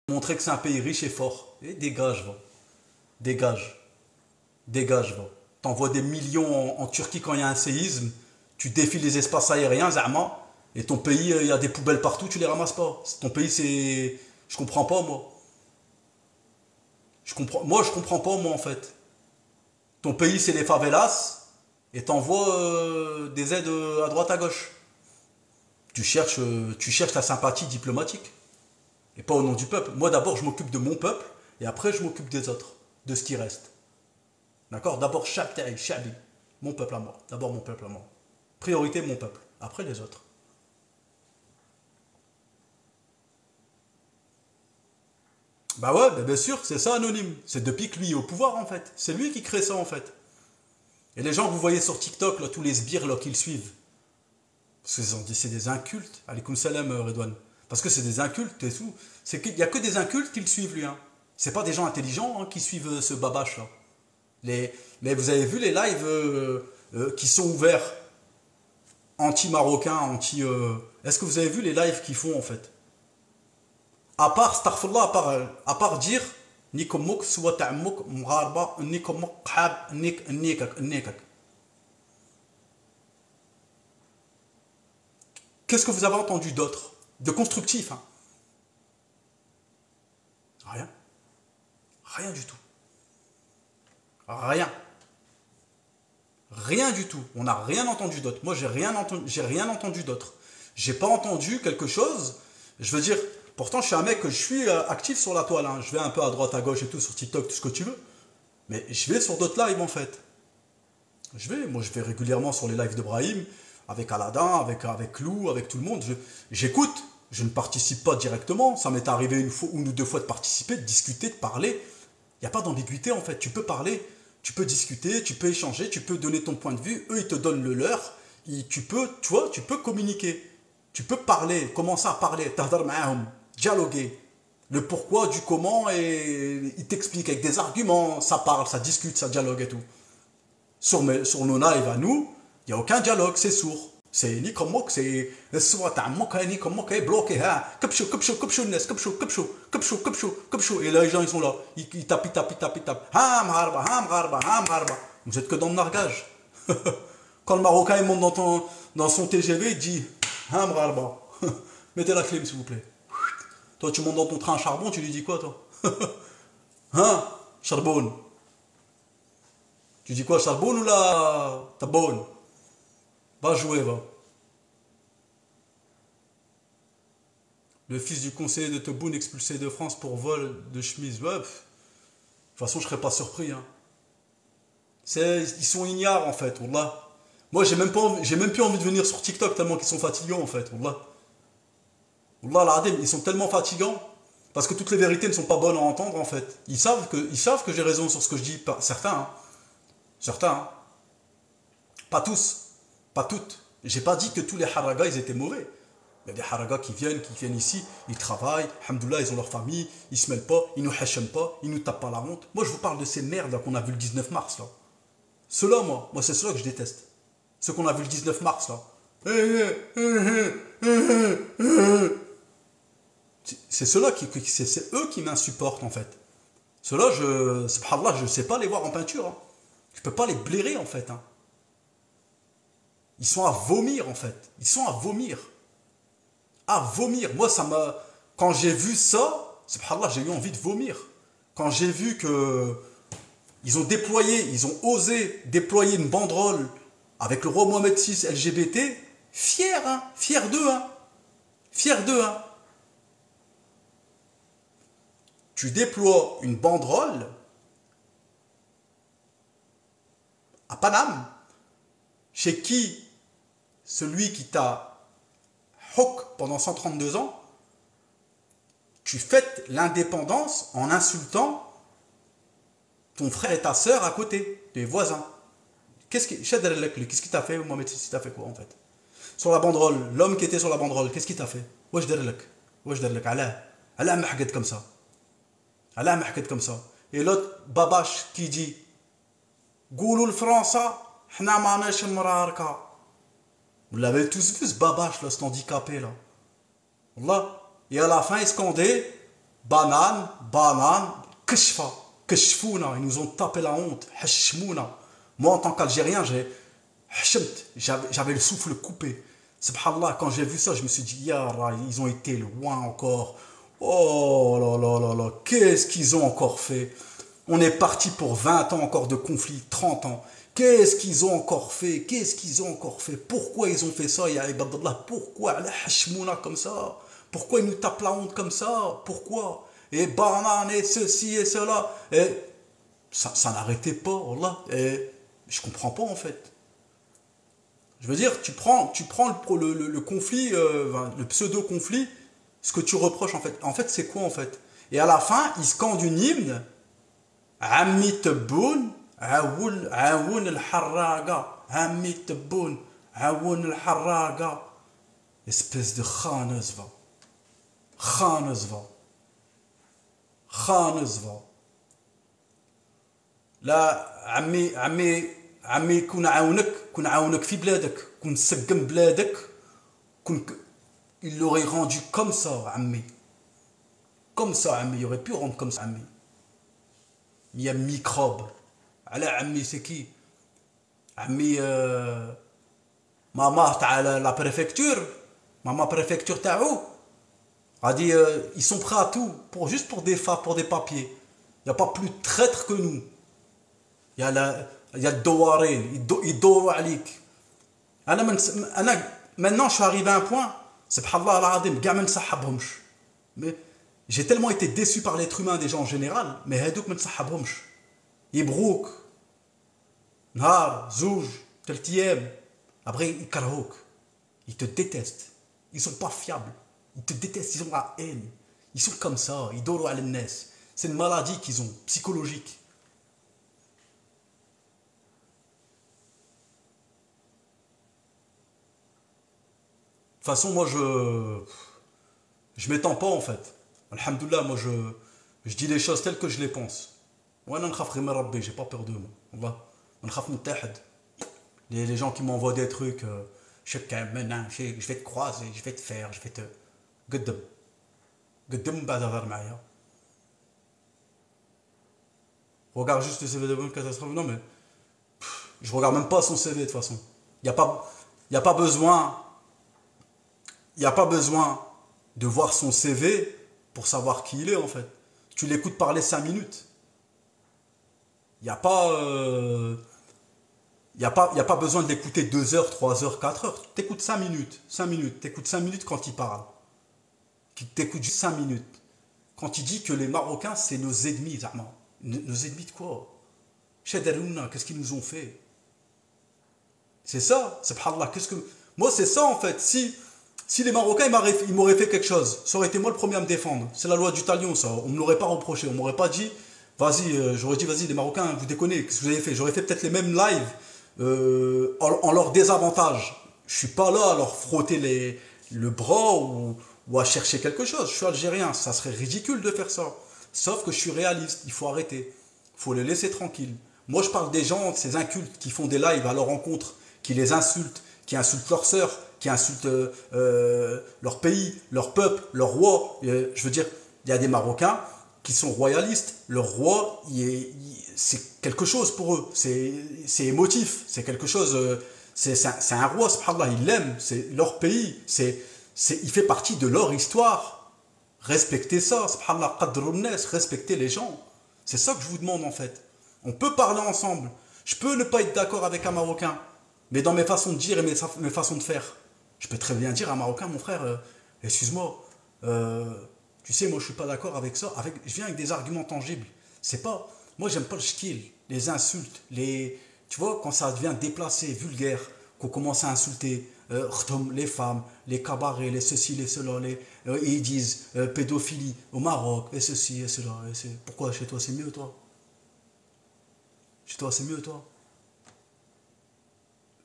Montrer que c'est un pays riche et fort. Et dégage, va. Dégage. Dégage, va. T'envoies des millions en Turquie quand il y a un séisme. Tu défiles les espaces aériens, Zama. Et ton pays, il y a des poubelles partout, tu les ramasses pas. Ton pays, c'est... Je comprends pas, moi. Je comprends pas, moi, en fait. Ton pays, c'est les favelas. Et t'envoies des aides à droite, à gauche. Tu cherches la sympathie diplomatique. Et pas au nom du peuple. Moi, d'abord, je m'occupe de mon peuple. Et après, je m'occupe des autres. De ce qui reste. D'accord? D'abord, Shabi. Mon peuple à moi. D'abord, mon peuple à moi. Priorité, mon peuple. Après, les autres. Bah ouais, bah bien sûr, c'est ça, anonyme. C'est depuis que lui est au pouvoir, en fait. C'est lui qui crée ça, en fait. Et les gens que vous voyez sur TikTok, là, tous les sbires là, qui le suivent. Parce que c'est des incultes. Alaykoum salam, Redouane. Parce que c'est des incultes et tout. Il n'y a que des incultes qui le suivent, lui. Hein. C'est pas des gens intelligents hein, qui suivent ce babache là. Mais vous avez vu les lives qui sont ouverts anti-marocains, anti. Est-ce que vous avez vu les lives qu'ils font en fait? À part, starfallah, à part dire Nikomok, soit ta'mok, mgharba, Nikomok, khab, nikak, nikak. Qu'est-ce que vous avez entendu d'autre? De constructif, hein? Rien. Rien du tout. Rien. Rien du tout. On n'a rien entendu d'autre. Moi, j'ai rien entendu d'autre. J'ai pas entendu quelque chose. Je veux dire, pourtant, je suis un mec que je suis actif sur la toile. Hein. Je vais un peu à droite, à gauche et tout, sur TikTok, tout ce que tu veux. Mais je vais sur d'autres lives, en fait. Moi, je vais régulièrement sur les lives de Brahim, avec Aladdin, avec Lou, avec tout le monde. J'écoute. Je ne participe pas directement. Ça m'est arrivé une ou deux fois de participer, de discuter, de parler. Il n'y a pas d'ambiguïté, en fait. Tu peux parler. Tu peux discuter, tu peux échanger, tu peux donner ton point de vue, eux ils te donnent le leur, tu peux communiquer, tu peux parler, commencer à parler, dialoguer, le pourquoi, du comment, et ils t'expliquent avec des arguments, ça parle, ça discute, ça dialogue et tout. Sur nos lives à nous, il n'y a aucun dialogue, c'est sourd. C'est ni comme moi, c'est ni comme moi, bloqué, et là les gens ils sont là, ils tapent, vous êtes que dans le nargage. Quand le Marocain il monte dans son TGV, il dit mettez la clé s'il vous plaît. Toi tu montes dans ton train à charbon, tu lui dis quoi toi? Charbon. Tu dis quoi, charbon ou la tabonne? Va jouer, va. Le fils du conseiller de Tebboune expulsé de France pour vol de chemise. Ouais, de toute façon, je serais pas surpris. Hein. Ils sont ignares, en fait. Wallah. Moi, j'ai même plus envie de venir sur TikTok tellement qu'ils sont fatigants, en fait. Wallah. Wallah, l'adem, ils sont tellement fatigants parce que toutes les vérités ne sont pas bonnes à entendre, en fait. Ils savent que j'ai raison sur ce que je dis. Certains, hein. Certains, hein. Pas tous. Pas toutes. J'ai pas dit que tous les haragas ils étaient mauvais. Il y a des haragas qui viennent ici, ils travaillent, alhamdoulilah, ils ont leur famille, ils se mêlent pas, ils nous hachem pas, ils nous tapent pas la honte. Moi je vous parle de ces merdes là qu'on a vu le 19 mars là. Ceux-là, moi c'est ceux-là que je déteste. Ceux qu'on a vu le 19 mars là. C'est ceux-là c'est eux qui m'insupportent en fait. Ceux-là, subhanallah, je sais pas les voir en peinture. Hein. Je peux pas les blairer en fait. Hein. Ils sont à vomir en fait. Ils sont à vomir. À vomir. Moi, ça m'a. Quand j'ai vu ça, subhanallah, j'ai eu envie de vomir. Quand j'ai vu que. Ils ont osé déployer une banderole avec le roi Mohamed VI LGBT. Fier, hein. Fier d'eux, hein. Fier d'eux, hein. Tu déploies une banderole à Paname. Chez qui celui qui t'a hoc pendant 132 ans, tu fêtes l'indépendance en insultant ton frère et ta sœur à côté, tes voisins. Qu'est-ce qui t'a fait, Mohamed Sissi, t'a fait quoi en fait? Sur la banderole, l'homme qui était sur la banderole, qu'est-ce qu'il t'a fait? Wesh derlek, Allah m'a comme ça. Allah m'a comme ça. Et l'autre, Babache, qui dit Goulou le français, hna manash mrarka. Vous l'avez tous vu ce babache là, cet handicapé là. Wallah. Et à la fin il scandait banane, banane, keshfa, keshfouna, ils nous ont tapé la honte, hashmouna. Moi, en tant qu'Algérien, j'avais le souffle coupé. Subhanallah, quand j'ai vu ça, je me suis dit, Yara, ils ont été loin encore. Oh là là là là, qu'est-ce qu'ils ont encore fait? On est parti pour 20 ans encore de conflit, 30 ans. Qu'est-ce qu'ils ont encore fait? Qu'est-ce qu'ils ont encore fait? Pourquoi ils ont fait ça, ya ibadallah? Pourquoi la hashmouna comme ça? Pourquoi ils nous tapent la honte comme ça? Pourquoi? Et banane et ceci et cela. Et ça n'arrêtait pas, wallah. Et je comprends pas en fait. Je veux dire, tu prends le conflit, le pseudo-conflit, ce que tu reproches en fait c'est quoi en fait? Et à la fin, ils scandent une hymne, Ammi Tebboune, Aoun al-Harraga, Ammi Tebboune, Aoun al-Harraga. Espèce de khanezva, khanezva, khanezva. Là, عمي كون عاونك في بلادك كون سقم بلادك كون il l'aurait rendu comme ça عمي il aurait pu rendre comme ça عمي il y a microbe على عمي c'est qui عمي ماما تاع la préfecture maman préfecture تاعو غادي ils sont prêts à tout juste pour des papiers il n'y a pas plus traître que nous il y a الدوارين يدوروا عليك انا maintenant je suis arrivé à un point سبحان الله العظيم كاع ما نسحبهمش mais j'ai tellement été déçu par l'être humain des gens en général mais هذوك ما نسحبهمش يبغوك نهار زوج ثلاث ايام après يكرهوك ils te détestent ils sont pas fiables ils te détestent ils ont la haine ils sont comme ça يدوروا على الناس c'est une maladie qu'ils ont psychologique. De toute façon, moi, je m'étends pas, en fait. Alhamdoulilah, moi, je dis les choses telles que je les pense. Moi, j'ai pas peur d'eux, moi. Les gens qui m'envoient des trucs, je vais te croiser, je vais te faire, je vais te... قدم قدم بعد هضر معايا. Regarde juste le CV de bonne catastrophe. Non, mais je regarde même pas son CV, de toute façon. Il n'y a pas besoin... Il n'y a pas besoin de voir son CV pour savoir qui il est en fait. Tu l'écoutes parler 5 minutes. Il n'y a pas... il y a pas besoin de l'écouter 2 heures, 3 heures, 4 heures. T'écoutes 5 minutes. 5 minutes. T'écoutes 5 minutes quand il parle. T'écoutes juste 5 minutes. Quand il dit que les Marocains, c'est nos ennemis. Nos ennemis de quoi? Qu'est-ce qu'ils nous ont fait? C'est ça. Subhanallah. Moi, c'est ça en fait. Si les Marocains ils m'auraient fait quelque chose, ça aurait été moi le premier à me défendre. C'est la loi du talion, ça. On ne me l'aurait pas reproché. On ne m'aurait pas dit, vas-y, j'aurais dit, vas-y, les Marocains, vous déconnez, qu'est-ce que vous avez fait? J'aurais fait peut-être les mêmes lives en leur désavantage. Je ne suis pas là à leur frotter le bras ou à chercher quelque chose. Je suis algérien, ça serait ridicule de faire ça. Sauf que je suis réaliste, il faut arrêter. Il faut les laisser tranquilles. Moi, je parle des gens, ces incultes qui font des lives à leur rencontre, qui les insultent, qui insultent leurs sœurs, qui insultent leur pays, leur peuple, leur roi. Je veux dire, il y a des Marocains qui sont royalistes. Leur roi, c'est quelque chose pour eux. C'est émotif. C'est quelque chose. C'est un roi, subhanallah, ils l'aiment. C'est leur pays. Il fait partie de leur histoire. Respectez ça, subhanallah, qadrun nas, respectez les gens. C'est ça que je vous demande en fait. On peut parler ensemble. Je peux ne pas être d'accord avec un Marocain, mais dans mes façons de dire et mes façons de faire. Je peux très bien dire à un Marocain, mon frère, excuse-moi, tu sais, moi je suis pas d'accord avec ça. Je viens avec des arguments tangibles. C'est pas, moi j'aime pas le shkil, les insultes, tu vois, quand ça devient déplacé, vulgaire, qu'on commence à insulter les femmes, les cabarets, les ceci, les cela, et ils disent pédophilie au Maroc, et ceci, et cela. Pourquoi chez toi c'est mieux, toi? Chez toi c'est mieux, toi?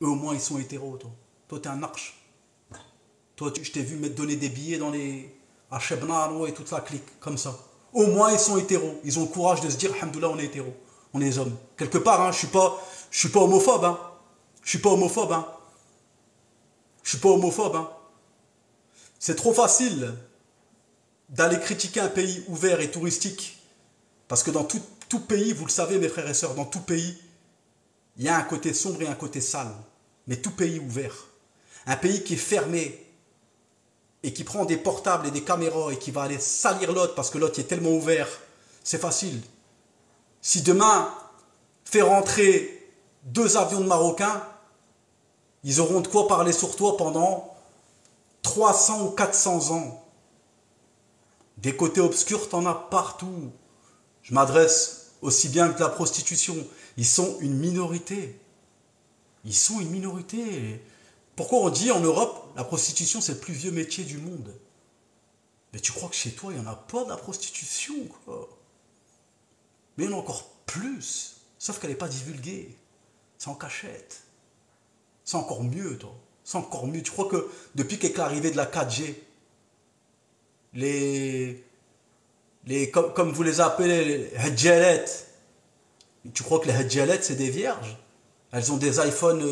Eux au moins ils sont hétéros, toi. Toi t'es un arche. Toi, je t'ai vu me donner des billets à Chebnaro et toute la clique, comme ça. Au moins, ils sont hétéros. Ils ont le courage de se dire, alhamdoulilah, on est hétéros. On est hommes. Quelque part, hein, je suis pas homophobe. Hein. Je suis pas homophobe. Hein. Je suis pas homophobe. Hein. C'est trop facile. d'aller critiquer un pays ouvert et touristique. Parce que dans tout pays, vous le savez mes frères et sœurs, dans tout pays, il y a un côté sombre et un côté sale. Mais tout pays ouvert. Un pays qui est fermé et qui prend des portables et des caméras et qui va aller salir l'autre parce que l'autre est tellement ouvert, c'est facile. Si demain, fait rentrer 2 avions de Marocains, ils auront de quoi parler sur toi pendant 300 ou 400 ans. Des côtés obscurs, t'en as partout. Je m'adresse aussi bien que la prostitution. Ils sont une minorité. Ils sont une minorité. Pourquoi on dit en Europe, la prostitution c'est le plus vieux métier du monde? Mais tu crois que chez toi, il n'y en a pas de la prostitution, quoi? Mais il y en a encore plus. Sauf qu'elle n'est pas divulguée. C'est en cachette. C'est encore mieux, toi. C'est encore mieux. Tu crois que depuis qu'est l'arrivée de la 4G, comme vous les appelez, les hedjelettes, tu crois que les hedjelettes, c'est des vierges? Elles ont des iPhone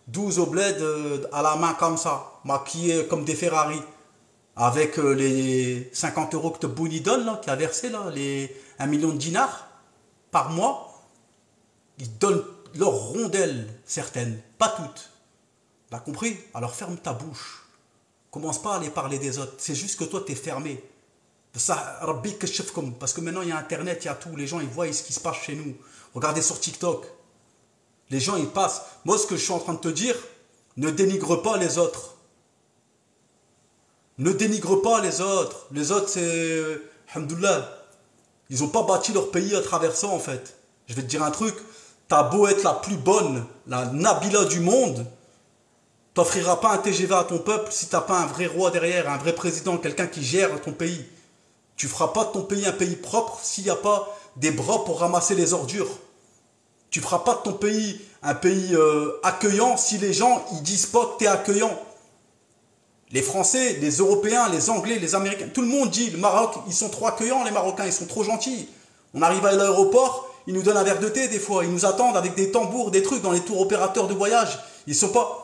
12 au bled à la main comme ça, maquillées comme des Ferrari, avec les 50 € que te Bouni donne, là, qui a versé là, les 1 million de dinars par mois. Ils donnent leurs rondelles, certaines, pas toutes. T'as compris? Alors ferme ta bouche. Commence pas à aller parler des autres. C'est juste que toi, t'es fermé. Ça, parce que maintenant, il y a Internet, il y a tout. Les gens, ils voient ce qui se passe chez nous. Regardez sur TikTok. Les gens, ils passent. Moi, ce que je suis en train de te dire, ne dénigre pas les autres. Ne dénigre pas les autres. Les autres, c'est... Alhamdoulilah. Ils n'ont pas bâti leur pays à travers ça, en fait. Je vais te dire un truc. T'as beau être la plus bonne, la Nabila du monde, t'offriras pas un TGV à ton peuple si t'as pas un vrai roi derrière, un vrai président, quelqu'un qui gère ton pays. Tu feras pas de ton pays un pays propre s'il n'y a pas des bras pour ramasser les ordures. Tu feras pas de ton pays un pays accueillant si les gens ils disent pas que tu es accueillant. Les Français, les Européens, les Anglais, les Américains, tout le monde dit le Maroc, ils sont trop accueillants, les Marocains, ils sont trop gentils. On arrive à l'aéroport, ils nous donnent un verre de thé des fois, ils nous attendent avec des tambours, des trucs dans les tours opérateurs de voyage. Ils sont pas...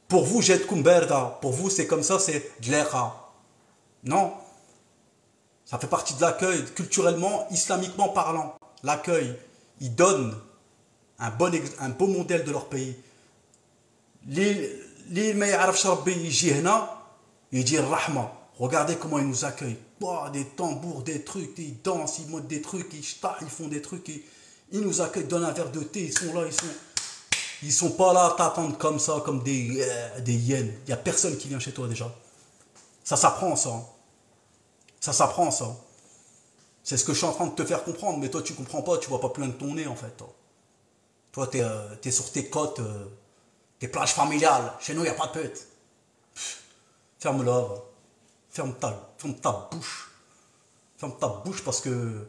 Pour vous, j'ai Kumberda. Pour vous, c'est comme ça, c'est Dlera. Non. Ça fait partie de l'accueil, culturellement, islamiquement parlant. L'accueil, ils donnent un beau modèle de leur pays. Les meilleurs ils disent Rahma. Regardez comment ils nous accueillent. Oh, des tambours, des trucs, ils dansent, ils montent des trucs, ils font des trucs. Ils nous accueillent, donnent un verre de thé, ils sont là, ils sont pas là à t'attendre comme ça, comme des hyènes. Il n'y a personne qui vient chez toi déjà. Ça s'apprend ça. Ça s'apprend ça. C'est ce que je suis en train de te faire comprendre, mais toi tu comprends pas, tu vois pas plein de ton nez en fait. Toi t'es sur tes côtes, tes plages familiales. Chez nous il n'y a pas de pute. Ferme-la. Ferme ta bouche. Ferme ta bouche parce que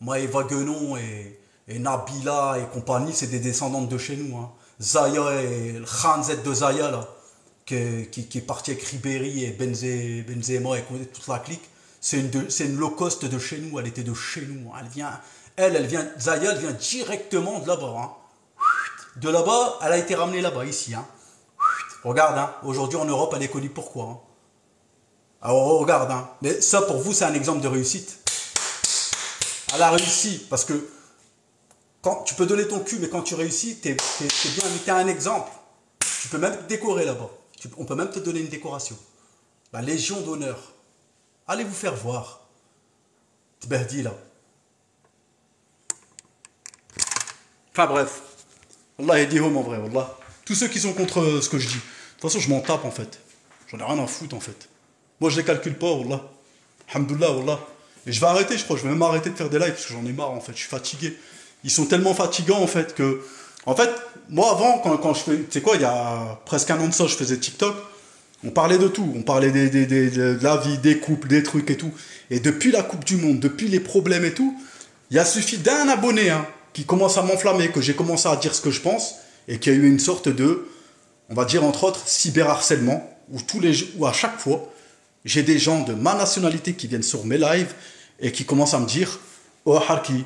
moi et Waguenon et Nabila et compagnie, c'est des descendantes de chez nous. Hein. Zaya et le Khan Z de Zaya, là, qui est parti avec Ribéry et Benzema et toute la clique. C'est une low cost de chez nous, elle était de chez nous. Zaya, elle vient directement de là-bas. Hein. De là-bas, elle a été ramenée là-bas, ici. Hein. Regarde, hein, aujourd'hui en Europe, elle est connue pourquoi. Hein. Alors regarde, hein. Mais ça pour vous, c'est un exemple de réussite. Elle a réussi, parce que quand tu peux donner ton cul, mais quand tu réussis, t'es bien, mais t'es un exemple. Tu peux même te décorer là-bas. On peut même te donner une décoration. La Légion d'honneur. Allez vous faire voir. Tberdi là. Enfin bref. Allah est dit en vrai, Wallah. Tous ceux qui sont contre ce que je dis. De toute façon, je m'en tape en fait. J'en ai rien à foutre en fait. Moi, je les calcule pas, Wallah. Alhamdoulilah, Wallah. Et je vais arrêter, je crois. Je vais même arrêter de faire des lives parce que j'en ai marre en fait. Je suis fatigué. Ils sont tellement fatigants en fait que... En fait, moi avant, quand je fais... Tu sais quoi, il y a presque 1 an de ça, je faisais TikTok. On parlait de tout. On parlait de la vie, des couples, des trucs et tout. Et depuis la Coupe du Monde, depuis les problèmes et tout, il a suffi d'un abonné hein, qui commence à m'enflammer, que j'ai commencé à dire ce que je pense, et qu'il y a eu une sorte de, on va dire entre autres, cyberharcèlement, où à chaque fois, j'ai des gens de ma nationalité qui viennent sur mes lives et qui commencent à me dire « Oh Harki,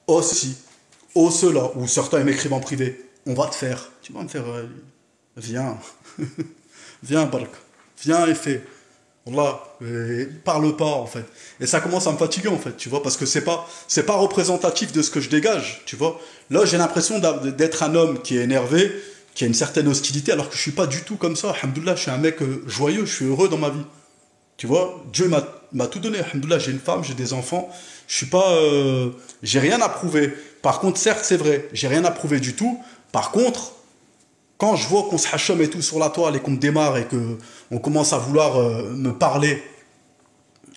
oh ceci, oh cela », ou certains m'écrivent en privé « On va te faire. » Tu vas me faire « Viens. » Viens, Bark. Viens et fais. Wallah, parle pas en fait. Et ça commence à me fatiguer en fait, tu vois, parce que c'est pas représentatif de ce que je dégage, tu vois. Là, j'ai l'impression d'être un homme qui est énervé, qui a une certaine hostilité, alors que je suis pas du tout comme ça. Alhamdoulilah, je suis un mec joyeux, je suis heureux dans ma vie. Tu vois, Dieu m'a tout donné. Alhamdoulilah, j'ai une femme, j'ai des enfants. Je suis pas, j'ai rien à prouver. Par contre, certes, c'est vrai, j'ai rien à prouver du tout. Par contre, quand je vois qu'on se hachome et tout sur la toile et qu'on me démarre et que on commence à vouloir me parler,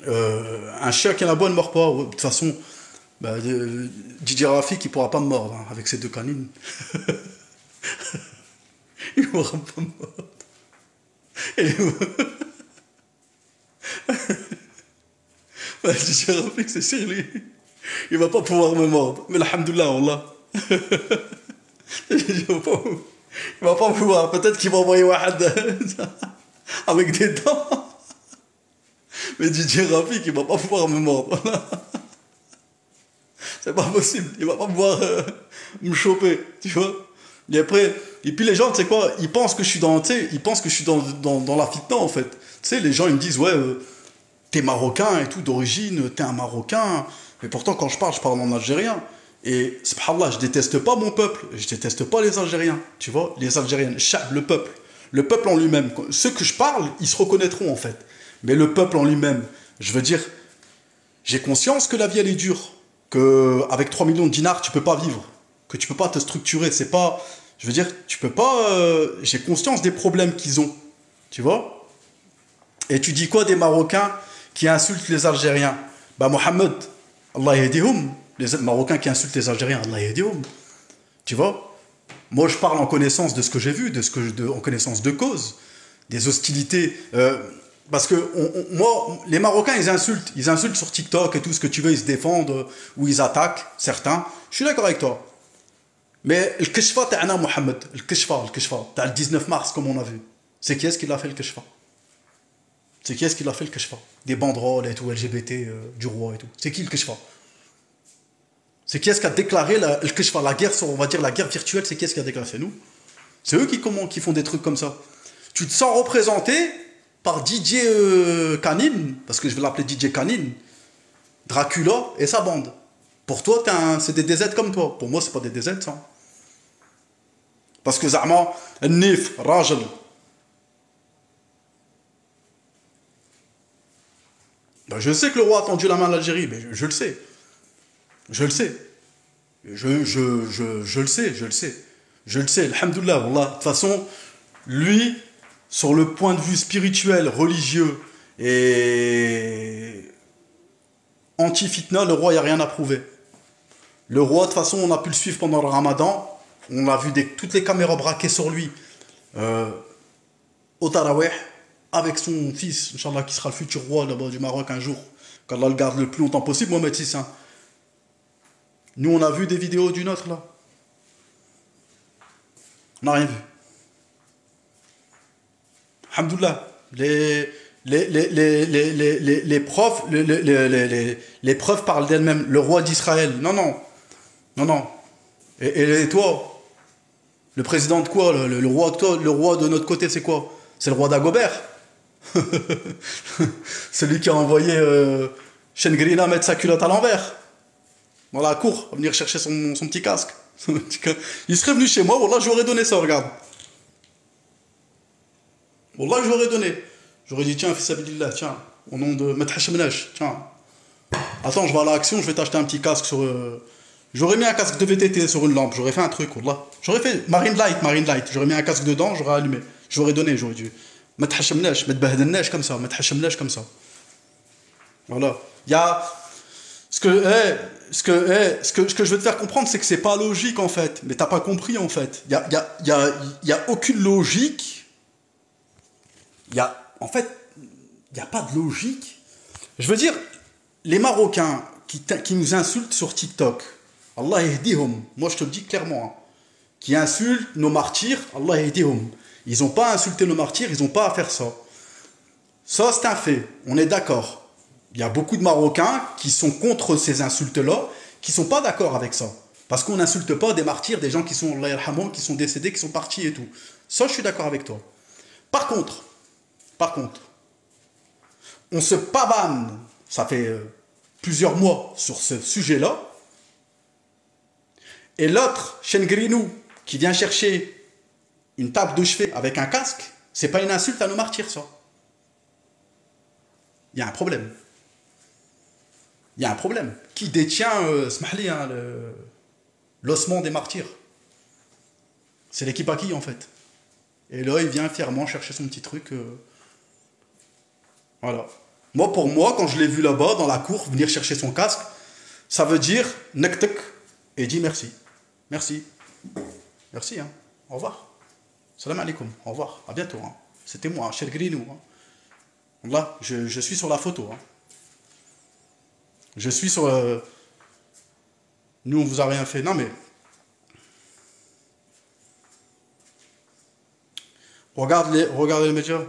un chien qui a la bonne ne mord pas. De toute façon, bah, Didier Rafik, il pourra pas me mordre hein, avec ses deux canines. Il pourra pas me mordre. Et, bah, Didier Rafik, c'est sûr, lui. Il va pas pouvoir me mordre. Mais alhamdoulilah, wallah. Il va pas pouvoir. Peut-être qu'il va envoyer Wahad avec des dents. Mais Didier Rafik, il va pas pouvoir me mordre. C'est pas possible. Il va pas pouvoir me choper, tu vois. Et après, et puis les gens, tu sais quoi, ils pensent que je suis dans, tu sais, ils pensent que je suis dans la fitna en fait. Tu sais, les gens ils me disent ouais, t'es marocain et tout d'origine, t'es un marocain. Mais pourtant quand je parle en algérien. Et subhanallah, je déteste pas mon peuple, je déteste pas les Algériens, tu vois, les Algériennes, le peuple en lui-même. Ceux que je parle, ils se reconnaîtront en fait. Mais le peuple en lui-même, je veux dire, j'ai conscience que la vie elle est dure, que avec 3 millions de dinars tu peux pas vivre, que tu peux pas te structurer, c'est pas, je veux dire, tu peux pas, j'ai conscience des problèmes qu'ils ont, tu vois. Et tu dis quoi des Marocains qui insultent les Algériens? Bah Mohamed, Allah yahdihum, les Marocains qui insultent les Algériens, Allah yahdihum, tu vois. Moi je parle en connaissance de ce que j'ai vu, en connaissance de cause, des hostilités. Parce que moi, les Marocains, ils insultent sur TikTok et tout ce que tu veux, ils se défendent ou ils attaquent, certains. Je suis d'accord avec toi. Mais le Keshfa, t'as un Mohamed, le Keshfa, t'as le 19 mars, comme on a vu. C'est qui est-ce qui l'a fait le Keshfa? C'est qui est-ce qui l'a fait le Keshfa? Des banderoles et tout, LGBT, du roi et tout. C'est qui le Keshfa? C'est qui est-ce qui a déclaré le Keshfa, la guerre, on va dire la guerre virtuelle, c'est qui est-ce qui a déclaré? C'est nous. C'est eux qui font des trucs comme ça. Tu te sens représenté par Didier Canine, parce que je vais l'appeler Didier Canine, Dracula et sa bande. Pour toi, c'est des DZ comme toi. Pour moi, c'est pas des DZ, ça. Parce que Zama, Nif, Rajal. Ben, je sais que le roi a tendu la main à l'Algérie, mais je le sais. Je le sais. Je le sais, je le sais. Je le sais, alhamdoulilah, wallah. De toute façon, lui, sur le point de vue spirituel, religieux et anti-fitna, le roi, il n'y a rien à prouver. Le roi, de toute façon, on a pu le suivre pendant le ramadan. On a vu toutes les caméras braquées sur lui au Taraweh, avec son fils, Inch'Allah, qui sera le futur roi là-bas du Maroc un jour. Qu'Allah le garde le plus longtemps possible, Mohamed VI. Hein. Nous, on a vu des vidéos du nôtre, là. On n'a rien vu. Alhamdoulilah. Les preuves, les preuves parlent d'elles-mêmes. Le roi d'Israël. Non, non. Non, non. Et toi, le président de quoi? Le roi de toi, le roi de notre côté, c'est quoi? C'est le roi d'Agobert. Celui qui a envoyé Shengrina mettre sa culotte à l'envers. Dans la cour, à venir chercher son petit casque. Il serait venu chez moi, voilà, j'aurais donné ça, regarde. Wallah, j'aurais donné. J'aurais dit, tiens, fils Abdillah, tiens, au nom de Methachemnesh, tiens. Attends, je vais à l'action, je vais t'acheter un petit casque sur. J'aurais mis un casque de VTT sur une lampe, j'aurais fait un truc, wallah. J'aurais fait Marine Light. J'aurais mis un casque dedans, j'aurais allumé. J'aurais donné, j'aurais dit. Methachemnesh, Methbahdennesh comme ça, Methachemnesh comme ça. Voilà. Il y a. Ce que je veux te faire comprendre, c'est que c'est pas logique en fait. Mais t'as pas compris en fait. Il y a aucune logique. En fait, il n'y a pas de logique. Je veux dire, les Marocains qui nous insultent sur TikTok, Allah yahdihum, moi je te le dis clairement, hein, qui insultent nos martyrs, Allah yahdihum. Ils n'ont pas insulté nos martyrs, ils n'ont pas à faire ça. Ça, c'est un fait, on est d'accord. Il y a beaucoup de Marocains qui sont contre ces insultes-là, qui ne sont pas d'accord avec ça. Parce qu'on n'insulte pas des martyrs, des gens qui sont, Allah yarhamou, qui sont décédés, qui sont partis et tout. Ça, je suis d'accord avec toi. Par contre, On se pavane, ça fait plusieurs mois sur ce sujet-là. Et l'autre, Chengrinou, qui vient chercher une table de chevet avec un casque, c'est pas une insulte à nos martyrs, ça. Il y a un problème. Il y a un problème. Qui détient, smahli, hein, l'ossement des martyrs? C'est l'équipe à qui, en fait? Et là, il vient fièrement chercher son petit truc. Voilà. Moi, pour moi, quand je l'ai vu là-bas, dans la cour, venir chercher son casque, ça veut dire nektek et dit merci. Merci. Merci, hein. Au revoir. Salam alaikum. Au revoir. À bientôt. Hein. C'était moi, Cheikh Grinou. Hein. Là, je suis sur la photo. Hein. Je suis sur... Nous, on vous a rien fait. Non, mais... Regardez les médias.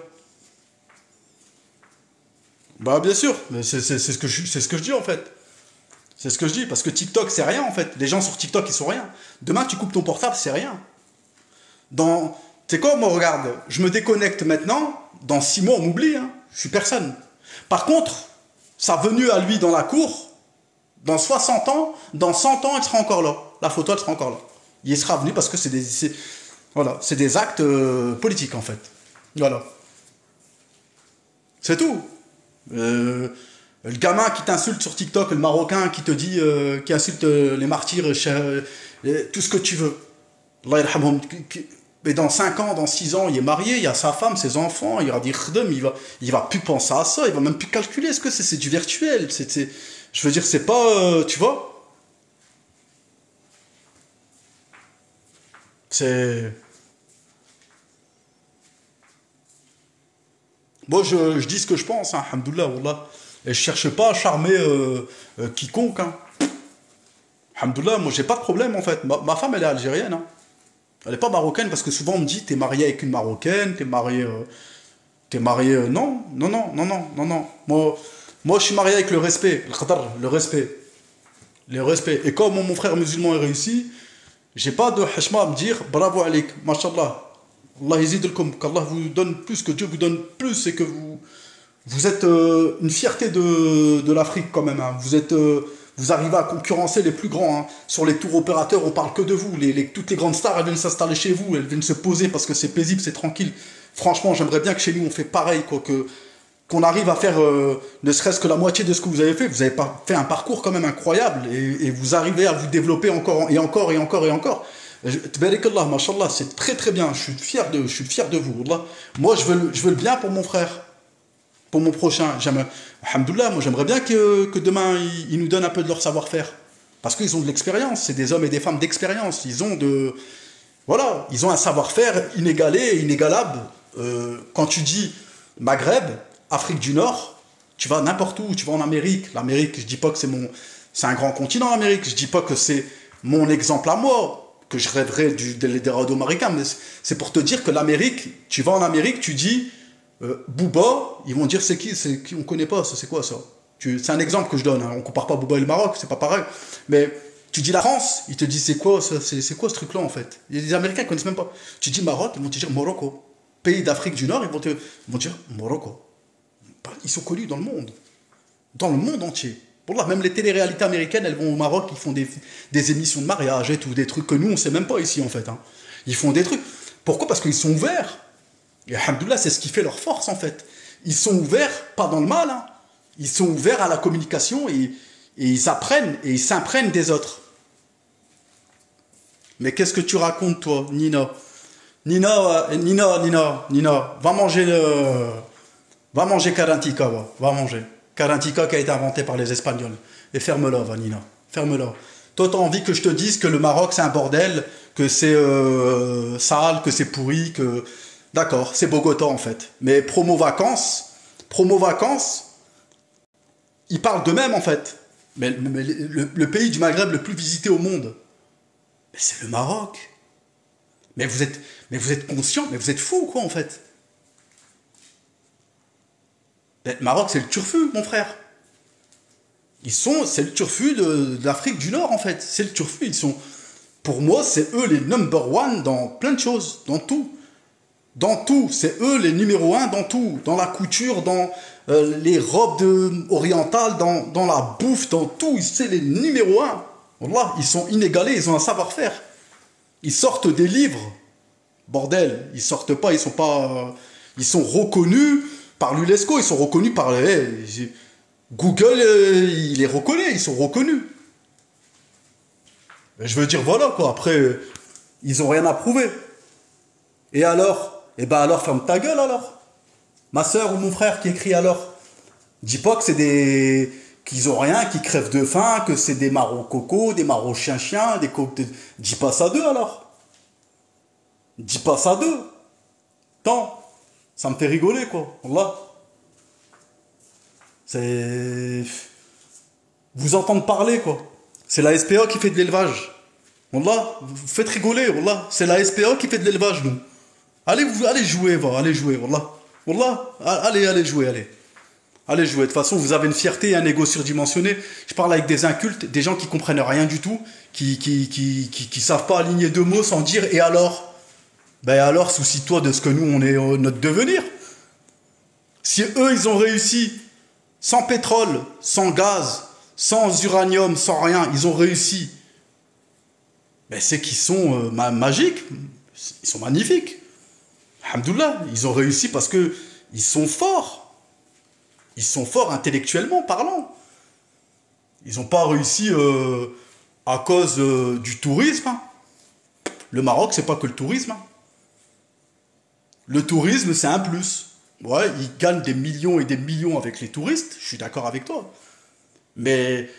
Bah, bien sûr. Mais c'est ce que je dis, en fait. C'est ce que je dis. Parce que TikTok, c'est rien, en fait. Les gens sur TikTok, ils sont rien. Demain, tu coupes ton portable, c'est rien. Tu sais quoi, moi, regarde. Je me déconnecte maintenant. Dans 6 mois, on m'oublie. Hein. Je suis personne. Par contre, sa venue à lui dans la cour, dans 60 ans, dans 100 ans, il sera encore là. La photo, elle sera encore là. Il sera venu parce que c'est des actes politiques, en fait. Voilà. C'est tout. Le gamin qui t'insulte sur TikTok, le Marocain qui te dit, qui insulte les martyrs, tout ce que tu veux. Allah yarhamhum. Mais dans 5 ans, dans 6 ans, il est marié, il a sa femme, ses enfants, il va dire il va plus penser à ça, il va même plus calculer, est-ce que c'est du virtuel, je veux dire, c'est pas, tu vois, c'est... Moi, je dis ce que je pense, hein, alhamdoulilah, wallah, et je cherche pas à charmer quiconque, hein. Alhamdoulilah, moi j'ai pas de problème en fait, ma femme elle est algérienne, hein. Elle n'est pas marocaine parce que souvent on me dit t'es marié avec une marocaine, t'es marié, non, non, non, non, non, non, non. Moi je suis marié avec le respect, le respect, le respect. Et comme mon frère musulman est réussi, j'ai pas de hashma à me dire bravo alik, mashallah, Allah yazidulkum, qu'Allah vous donne plus, que Dieu vous donne plus et que vous êtes une fierté de l'Afrique quand même. Hein. Vous arrivez à concurrencer les plus grands. Hein. Sur les tours opérateurs, on parle que de vous. Toutes les grandes stars, elles viennent s'installer chez vous. Elles viennent se poser parce que c'est paisible, c'est tranquille. Franchement, j'aimerais bien que chez nous, on fait pareil. Qu'on arrive à faire ne serait-ce que la moitié de ce que vous avez fait. Vous avez fait un parcours quand même incroyable. Et vous arrivez à vous développer encore et encore et encore et encore. Tbarikallah, mashallah, c'est très très bien. Je suis fier de vous. Wallah. Moi, je veux le bien pour mon frère. Pour mon prochain, alhamdoulilah, moi j'aimerais bien que demain ils nous donnent un peu de leur savoir-faire. Parce qu'ils ont de l'expérience, c'est des hommes et des femmes d'expérience. Ils ont un savoir-faire inégalé et inégalable. Quand tu dis Maghreb, Afrique du Nord, tu vas n'importe où, tu vas en Amérique. L'Amérique, je dis pas que c'est un grand continent, l'Amérique. Je dis pas que c'est mon exemple à moi, que je rêverais des radeaux américains. Mais c'est pour te dire que l'Amérique, tu vas en Amérique, tu dis Booba, ils vont dire c'est qui, on connaît pas, c'est quoi ça? C'est un exemple que je donne, hein. On compare pas Booba et le Maroc, c'est pas pareil. Mais tu dis la France, ils te disent c'est quoi ce truc-là en fait? Il y a des Américains qui connaissent même pas. Tu dis Maroc, ils vont te dire Morocco. Pays d'Afrique du Nord, ils vont dire Morocco. Ils sont connus dans le monde. Dans le monde entier. Pour là, même les téléréalités américaines, elles vont au Maroc, ils font des émissions de mariage et tout, des trucs que nous on sait même pas ici en fait. Hein. Ils font des trucs. Pourquoi? Parce qu'ils sont ouverts. Et alhamdoulilah, c'est ce qui fait leur force en fait. Ils sont ouverts, pas dans le mal, hein. Ils sont ouverts à la communication et ils apprennent et ils s'imprègnent des autres. Mais qu'est-ce que tu racontes toi, Nina? Nina, va manger Karantika, va manger. Karantika qui a été inventé par les Espagnols. Et ferme-la, va Nina, ferme-la. Toi, t'as envie que je te dise que le Maroc c'est un bordel, que c'est sale, que c'est pourri, que... D'accord, c'est Bogota en fait. Mais promo vacances, ils parlent d'eux-mêmes en fait. Mais le pays du Maghreb le plus visité au monde, c'est le Maroc. Mais vous êtes conscient, mais vous êtes fous quoi en fait. Le Maroc c'est le turfu mon frère. C'est le turfu de l'Afrique du Nord en fait. C'est le turfu, pour moi c'est eux les number one dans plein de choses, dans tout. Dans tout, c'est eux les numéros un dans tout. Dans la couture, dans les robes orientales, dans la bouffe, dans tout. C'est les numéros un. Wallah, ils sont inégalés, ils ont un savoir-faire. Ils sortent des livres. Bordel, ils sortent pas, ils sont pas... ils sont reconnus par l'UNESCO, ils sont reconnus par... Google, il les reconnaît, ils sont reconnus. Je veux dire, voilà quoi, après, ils ont rien à prouver. Et alors? Eh ben alors, ferme ta gueule alors. Ma soeur ou mon frère qui écrit alors. Dis pas que c'est des... qu'ils ont rien, qu'ils crèvent de faim, que c'est des marauds coco, des marauds chien-chien, des coques... Dis pas ça d'eux alors. Dis pas ça d'eux. Tant. Ça me fait rigoler quoi. Wallah. C'est... Vous entendre parler quoi. C'est la SPA qui fait de l'élevage. Wallah, vous faites rigoler, wallah. C'est la SPA qui fait de l'élevage, nous. Allez jouer, va, allez jouer, wallah. Wallah, allez jouer, allez. Allez jouer. De toute façon, vous avez une fierté et un ego surdimensionné. Je parle avec des incultes, des gens qui comprennent rien du tout, qui savent pas aligner deux mots sans dire et alors? Ben alors, soucie-toi de ce que nous, on est notre devenir. Si eux, ils ont réussi sans pétrole, sans gaz, sans uranium, sans rien, ils ont réussi. Ben c'est qu'ils sont magiques, ils sont magnifiques. Alhamdoulilah, ils ont réussi parce que ils sont forts. Ils sont forts intellectuellement parlant. Ils n'ont pas réussi à cause du tourisme. Hein. Le Maroc, c'est pas que le tourisme. Hein. Le tourisme, c'est un plus. Ouais, ils gagnent des millions et des millions avec les touristes, je suis d'accord avec toi. Mais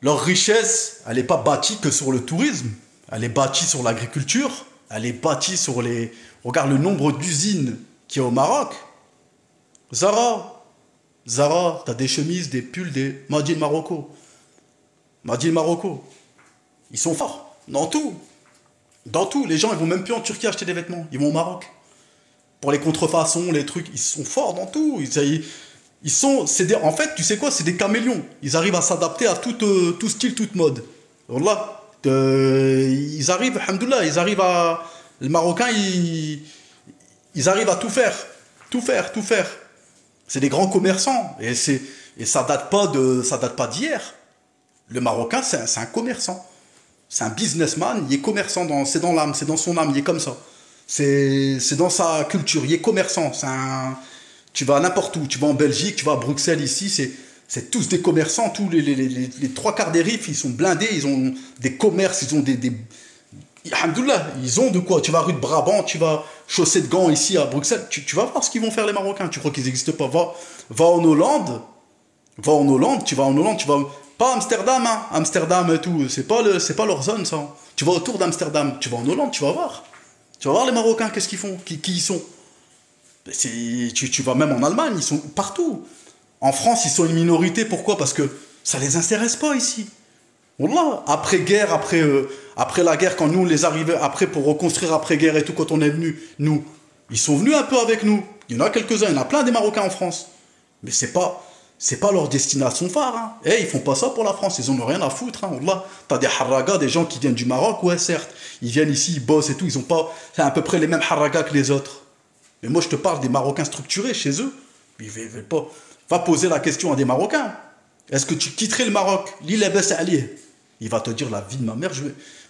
leur richesse, elle n'est pas bâtie que sur le tourisme. Elle est bâtie sur l'agriculture. Elle est bâtie sur les... Regarde le nombre d'usines qu'il y a au Maroc. Zara, t'as des chemises, des pulls, des Made in Marocco. Made in Marocco. Ils sont forts. Dans tout. Dans tout. Les gens, ils vont même plus en Turquie acheter des vêtements. Ils vont au Maroc. Pour les contrefaçons, les trucs, ils sont forts dans tout. Ils sont, en fait, tu sais quoi, c'est des caméléons. Ils arrivent à s'adapter à tout style, toute mode. Voilà. Ils arrivent, alhamdoulilah, ils arrivent à... Les Marocains, ils arrivent à tout faire. Tout faire, tout faire. C'est des grands commerçants. Et ça date pas d'hier. Le Marocain, c'est un commerçant. C'est un businessman, il est commerçant, c'est dans l'âme, c'est dans son âme, il est comme ça. C'est dans sa culture, il est commerçant. Tu vas n'importe où, tu vas en Belgique, tu vas à Bruxelles, ici, c'est tous des commerçants, tous les trois quarts des rifs, ils sont blindés, ils ont des commerces, ils ont alhamdoulilah, ils ont de quoi. Tu vas rue de Brabant, tu vas chaussée de Gand ici à Bruxelles, tu vas voir ce qu'ils vont faire les Marocains. Tu crois qu'ils n'existent pas? Va en Hollande, tu vas en Hollande, tu vas... Pas Amsterdam, hein, Amsterdam et tout, c'est pas leur zone ça. Tu vas autour d'Amsterdam, tu vas en Hollande, tu vas voir. Tu vas voir les Marocains, qu'est-ce qu'ils font, qui ils sont. Tu vas même en Allemagne, ils sont partout. En France, ils sont une minorité, pourquoi? Parce que ça les intéresse pas ici. Wallah, après-guerre, après la guerre, quand nous les arrivait, après pour reconstruire après-guerre et tout, quand on est venu, nous, ils sont venus un peu avec nous. Il y en a quelques-uns, il y en a plein des Marocains en France. Mais c'est pas leur destination phare. Hein. Eh, ils font pas ça pour la France, ils en ont rien à foutre. Hein. Wallah, t'as des harragas, des gens qui viennent du Maroc, ouais, certes. Ils viennent ici, ils bossent et tout, ils ont pas... C'est à peu près les mêmes harragas que les autres. Mais moi, je te parle des Marocains structurés chez eux. Ils veulent pas... Va poser la question à des Marocains. Est-ce que tu quitterais le Maroc? L'île Ali. Il va te dire la vie de ma mère,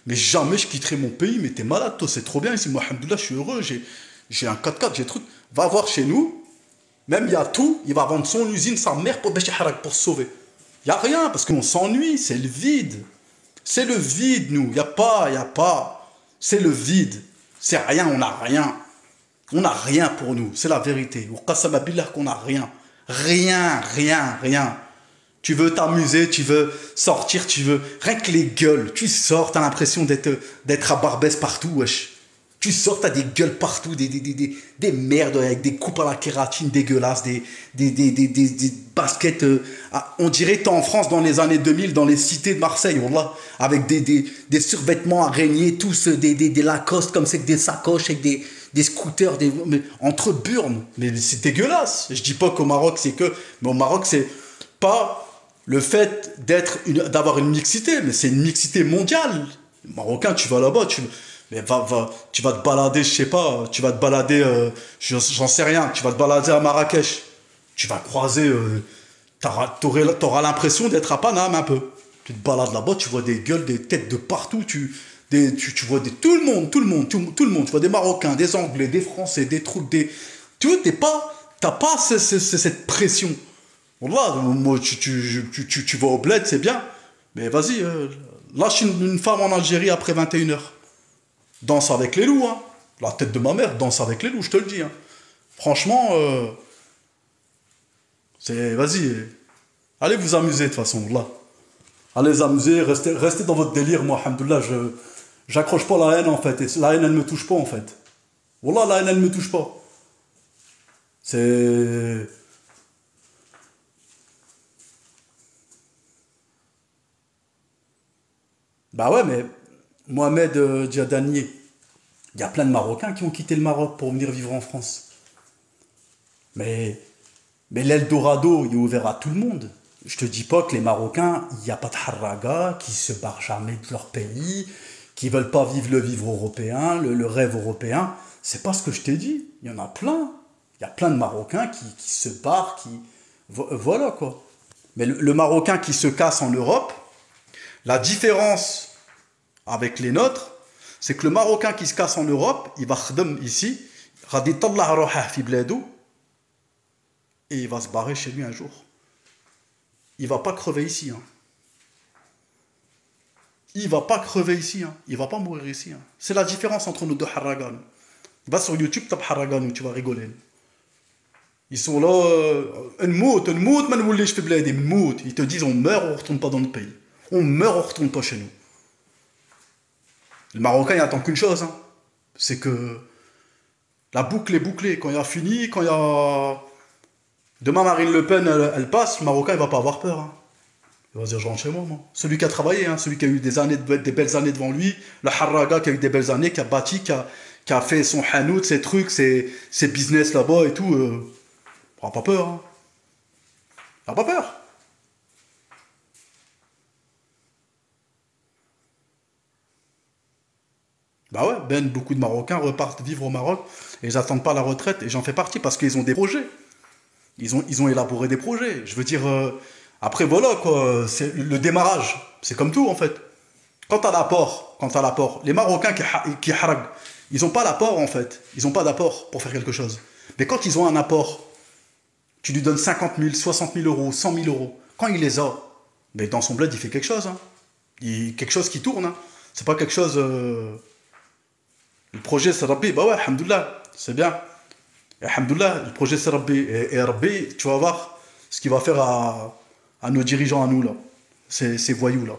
mais jamais je quitterai mon pays, mais t'es malade, toi, c'est trop bien ici. Moi, alhamdoulilah, je suis heureux, j'ai un 4x4, j'ai truc. Va voir chez nous, même il y a tout, il va vendre son usine, sa mère pour se sauver. Il n'y a rien, parce qu'on s'ennuie, c'est le vide. C'est le vide, nous. Il n'y a pas. C'est le vide. C'est rien, on n'a rien. On n'a rien pour nous, c'est la vérité. Ou qasama billah qu'on n'a rien. Rien. Tu veux t'amuser, tu veux sortir, tu veux... Rien que les gueules, tu sors, t'as l'impression d'être à Barbès partout, wesh. Tu sors, t'as des gueules partout, des merdes avec des coupes à la kératine dégueulasses, des baskets... on dirait t'es en France dans les années 2000, dans les cités de Marseille, wallah, avec des survêtements araignées, tous des Lacoste comme c'est, des sacoches avec des scooters, mais, entre burnes. Mais c'est dégueulasse. Je dis pas qu'au Maroc, c'est que... Mais au Maroc, c'est pas... Le fait d'avoir une mixité, mais c'est une mixité mondiale. Marocain, tu vas là-bas, Mais tu vas te balader, je sais pas, tu vas te balader, j'en sais rien, tu vas te balader à Marrakech. Tu vas croiser, t'auras l'impression d'être à Paname un peu. Tu te balades là-bas, tu vois des gueules, des têtes de partout, tu vois tout le monde, tout le monde. Tu vois des Marocains, des Anglais, des Français, des trucs, des... Tu vois, t'as pas cette pression. Voilà, moi, tu vas au bled, c'est bien. Mais vas-y, lâche une femme en Algérie après 21h. Danse avec les loups, hein. La tête de ma mère, danse avec les loups, je te le dis, hein. Franchement, vas-y, allez vous amuser de toute façon, là. Allez vous amuser, restez dans votre délire, moi, alhamdoulilah, j'accroche pas la haine, en fait. Et la haine, elle me touche pas, en fait. Wallah, la haine, elle me touche pas. C'est... Bah ouais, mais Mohamed Djadani, il y a plein de Marocains qui ont quitté le Maroc pour venir vivre en France. Mais, mais l'Eldorado, il est ouvert à tout le monde. Je te dis pas que les Marocains, il n'y a pas de harraga, qui se barrent jamais de leur pays, qui veulent pas vivre le vivre européen, le rêve européen. C'est pas ce que je t'ai dit. Il y en a plein. Il y a plein de Marocains qui se barrent, voilà quoi. Mais le Marocain qui se casse en Europe, la différence avec les nôtres, c'est que le Marocain qui se casse en Europe, il va khdem ici, غادي يطلع روحه في بلادو, et il va se barrer chez lui un jour. Il va pas crever ici. Hein. Il va pas crever ici. Hein. Il va pas mourir ici. Hein. C'est la différence entre nos deux Harragan. Va sur YouTube, tape Harragan, tu vas rigoler. Ils sont là, نموت, ما نوليش في بلادي, نموت. Ils te disent on meurt, on retourne pas dans notre pays. On meurt, on retourne pas chez nous. Le Marocain, il attend qu'une chose. Hein. C'est que la boucle est bouclée. Quand il a fini, quand il y a... Demain, Marine Le Pen, elle passe, le Marocain, il va pas avoir peur. Hein. Il va se dire, je rentre chez moi, moi. Celui qui a travaillé, hein, celui qui a eu des belles années devant lui, le Harraga qui a eu des belles années, qui a bâti, qui a fait son hanout, ses trucs, ses business là-bas et tout. Il n'aura pas peur. Hein. Il n'aura pas peur. Bah ouais, Ben, beaucoup de Marocains repartent vivre au Maroc et ils n'attendent pas la retraite. Et j'en fais partie parce qu'ils ont des projets. Ils ont élaboré des projets. Je veux dire, après voilà quoi, c'est le démarrage. C'est comme tout en fait. Quant à l'apport, les Marocains qui harag, ils n'ont pas l'apport en fait. Ils n'ont pas d'apport pour faire quelque chose. Mais quand ils ont un apport, tu lui donnes 50 000, 60 000 euros, 100 000 euros. Quand il les a, mais dans son bled, il fait quelque chose. Hein. Quelque chose qui tourne. Hein. C'est pas quelque chose... Le projet c'est Rabbi, bah ouais, alhamdoulilah, c'est bien. Et alhamdoulilah, le projet c'est Rabbi. Et Rabbi, tu vas voir ce qu'il va faire à nos dirigeants, à nous là. Ces voyous là.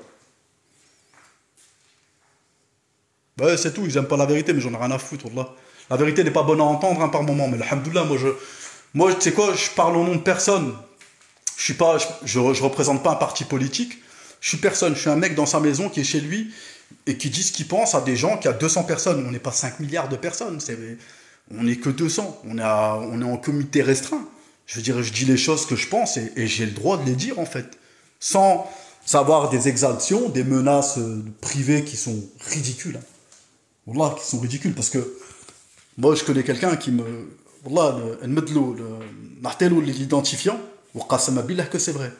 Bah ouais, c'est tout, ils aiment pas la vérité, mais j'en ai rien à foutre, là. La vérité n'est pas bonne à entendre hein, par moment, mais alhamdoulilah, moi tu sais quoi, je parle au nom de personne. Je suis pas, je représente pas un parti politique. Je suis personne, je suis un mec dans sa maison qui est chez lui et qui dit ce qu'il pense à des gens qui a 200 personnes. On n'est pas 5 milliards de personnes, on n'est que 200. On est en comité restreint. Je veux dire, je dis les choses que je pense et j'ai le droit de les dire en fait. Sans savoir des exaltations, des menaces privées qui sont ridicules. Hein. Wallah, qui sont ridicules parce que moi je connais quelqu'un qui me. Wallah, l'identifiant, ou qasama billah que c'est vrai.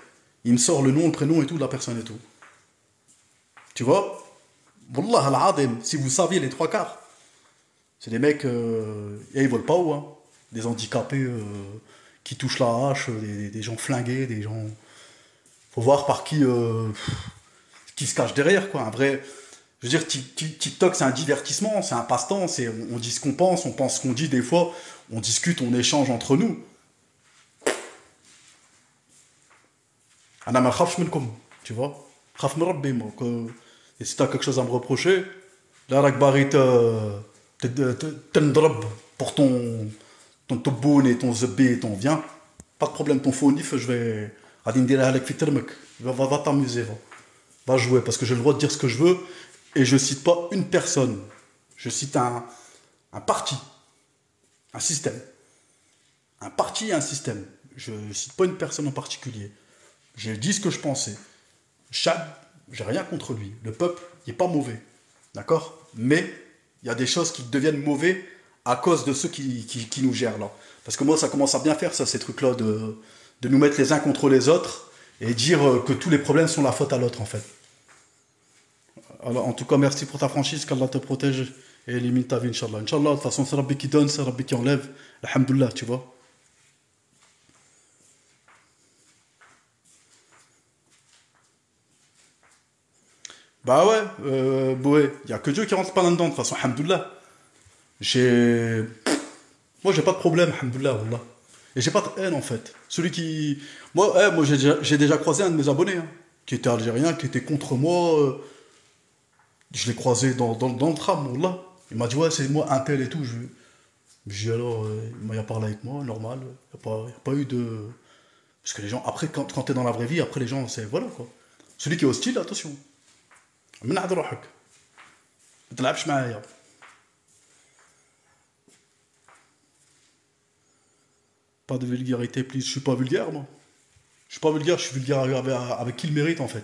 Il me sort le nom, le prénom et tout de la personne et tout. Tu vois? Wallah al-adim, si vous saviez les trois quarts, c'est des mecs, ils volent pas haut, hein. Des handicapés qui touchent la hache, des gens flingués, des gens. Faut voir par qui se cache derrière, quoi. Un vrai. Je veux dire, TikTok, c'est un divertissement, c'est un passe-temps, on dit ce qu'on pense, on pense ce qu'on dit des fois, on discute, on échange entre nous. Ana ma khafsh minkum, tu vois. Khaf min Rabbi, moi. Et si t'as quelque chose à me reprocher, là, rak barit t'endrab pour ton toboun et ton zebbi et ton viens. Pas de problème, ton faunif, je vais. Radin dire avec fitermek. Va t'amuser, va. Va jouer, parce que j'ai le droit de dire ce que je veux, et je cite pas une personne. Je cite un parti, un système. Un parti et un système. Je cite pas une personne en particulier. J'ai dit ce que je pensais. Chad, j'ai rien contre lui. Le peuple, il est pas mauvais. D'accord? Mais Il y a des choses qui deviennent mauvais à cause de ceux qui nous gèrent là. Parce que moi, ça commence à bien faire ça, ces trucs-là, de nous mettre les uns contre les autres et dire que tous les problèmes sont la faute à l'autre en fait. Alors, en tout cas, merci pour ta franchise, qu'Allah te protège et élimine ta vie, Inch'Allah. Inch'Allah, de toute façon, c'est Rabbi qui donne, c'est Rabbi qui enlève. Alhamdulillah, tu vois. Bah ouais, Boé, il n'y a que Dieu qui rentre pas là-dedans, de toute façon, alhamdoulilah. J'ai. Moi, j'ai pas de problème, alhamdoulilah, wallah. Et j'ai pas de haine, en fait. Celui qui. Moi, moi j'ai déjà croisé un de mes abonnés, hein, qui était algérien, qui était contre moi. Je l'ai croisé dans le tram, wallah. Il m'a dit, ouais, c'est moi, un tel et tout. J'ai dit, alors, il m'a parlé avec moi, normal. Y a pas eu de. Parce que les gens, après, quand t'es dans la vraie vie, après, les gens, c'est. Voilà, quoi. Celui qui est hostile, attention. من عند روحك ما تلعبش معايا pas de vulgarité please je suis pas vulgaire moi je suis pas vulgaire je suis vulgaire avec qui le mérite en fait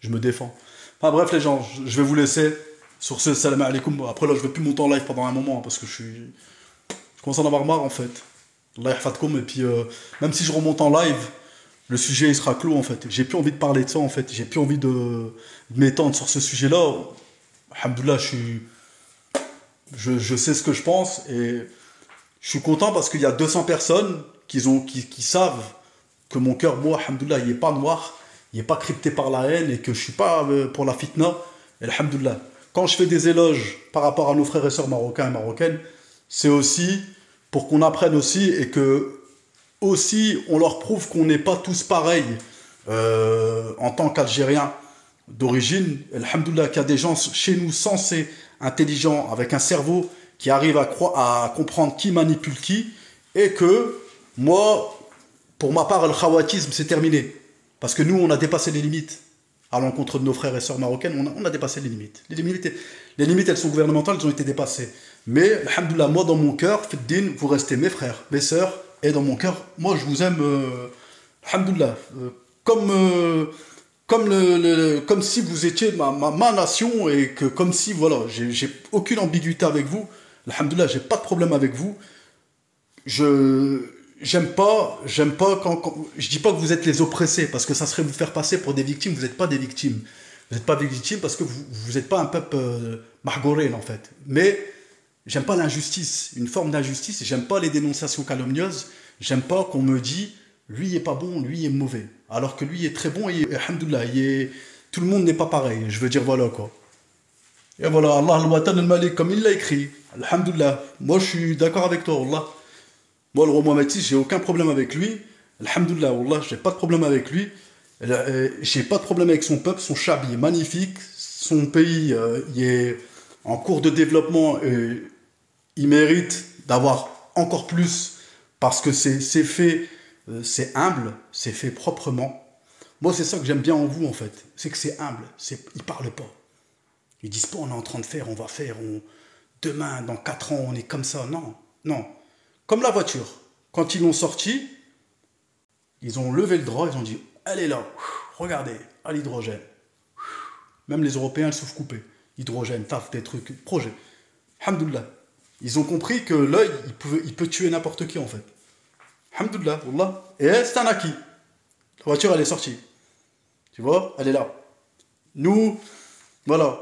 je me défends enfin bref les gens je vais vous laisser sur ce salam alaikum après là je vais plus monter en live pendant un moment parce que je commence à en avoir marre en fait Allah yahfadkoum et puis même si je remonte en live le sujet il sera clos en fait j'ai plus envie de parler de ça en fait j'ai plus envie de m'étendre sur ce sujet là alhamdoulilah je sais ce que je pense et je suis content parce qu'il y a 200 personnes qui savent que mon cœur, moi, alhamdoulilah, il n'est pas noir, il n'est pas crypté par la haine et que je ne suis pas pour la fitna. Et alhamdoulilah. Quand je fais des éloges par rapport à nos frères et sœurs marocains et marocaines, c'est aussi pour qu'on apprenne aussi et que aussi on leur prouve qu'on n'est pas tous pareils en tant qu'Algériens d'origine. Alhamdoulilah, qu'il y a des gens chez nous sensés, intelligents, avec un cerveau qui arrive à comprendre qui manipule qui, et que moi, pour ma part, le khawatisme, c'est terminé. Parce que nous, on a dépassé les limites à l'encontre de nos frères et sœurs marocaines, on a dépassé les limites. Les limites, elles sont gouvernementales, elles ont été dépassées. Mais, alhamdoulilah, moi, dans mon cœur, Fiddin, vous restez mes frères, mes sœurs, et dans mon cœur, moi, je vous aime, alhamdoulilah, comme si vous étiez ma nation et que comme si, voilà, j'ai aucune ambiguïté avec vous. Alhamdoulilah, j'ai pas de problème avec vous. J'aime pas je dis pas que vous êtes les oppressés parce que ça serait vous faire passer pour des victimes. Vous n'êtes pas des victimes. Vous n'êtes pas des victimes parce que vous n'êtes pas un peuple margoré en fait. Mais j'aime pas l'injustice, une forme d'injustice. J'aime pas les dénonciations calomnieuses. J'aime pas qu'on me dit lui il est pas bon, lui il est mauvais. Alors que lui est très bon et alhamdoulilah, tout le monde n'est pas pareil. Je veux dire voilà quoi. Et voilà, Allah al-Watan al-Malik, comme il l'a écrit. Alhamdoulilah. Moi, je suis d'accord avec toi, Allah. Moi, le roi Mohamed VI, j'ai aucun problème avec lui. Alhamdoulilah, Allah, j'ai pas de problème avec lui. J'ai pas de problème avec son peuple. Son chab, il est magnifique. Son pays, il est en cours de développement. Il mérite d'avoir encore plus parce que c'est fait, c'est humble, c'est fait proprement. Moi, c'est ça que j'aime bien en vous, en fait. C'est que c'est humble. Il parle pas. Ils disent pas on est en train de faire, on va faire, demain, dans 4 ans, on est comme ça. Non, non. Comme la voiture. Quand ils l'ont sortie, ils ont levé le drap, ils ont dit elle est là, regardez, à l'hydrogène. Même les Européens, le souffle coupé. Hydrogène, taf, des trucs, projet. Alhamdoulilah. Ils ont compris que l'œil, il peut tuer n'importe qui en fait. Alhamdoulilah, wallah. Et c'est un acquis. La voiture, elle est sortie. Tu vois, elle est là. Nous, voilà.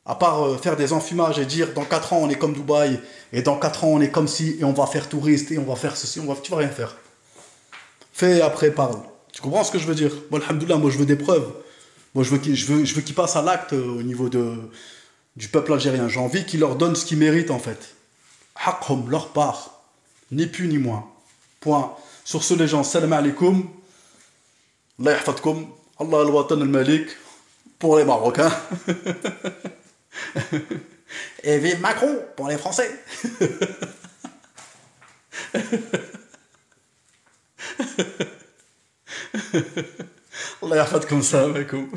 À part faire des enfumages et dire dans 4 ans on est comme Dubaï, et dans 4 ans on est comme ci, et on va faire touriste, et on va faire ceci, tu vas rien faire. Fais et après parle. Tu comprends ce que je veux dire? Moi, alhamdoulilah, moi je veux des preuves. Moi je veux qu'ils passent à l'acte au niveau du peuple algérien. J'ai envie qu'ils leur donnent ce qu'ils méritent en fait. Haqqhum, leur part. Ni plus ni moins. Point. Sur ce les gens, salam alaikum. Allah yahfadkoum. Allah al-Watan al-Malik. Pour les Marocains. Et vive Macron pour les Français. Allah yahfadkoum, salam alaikum.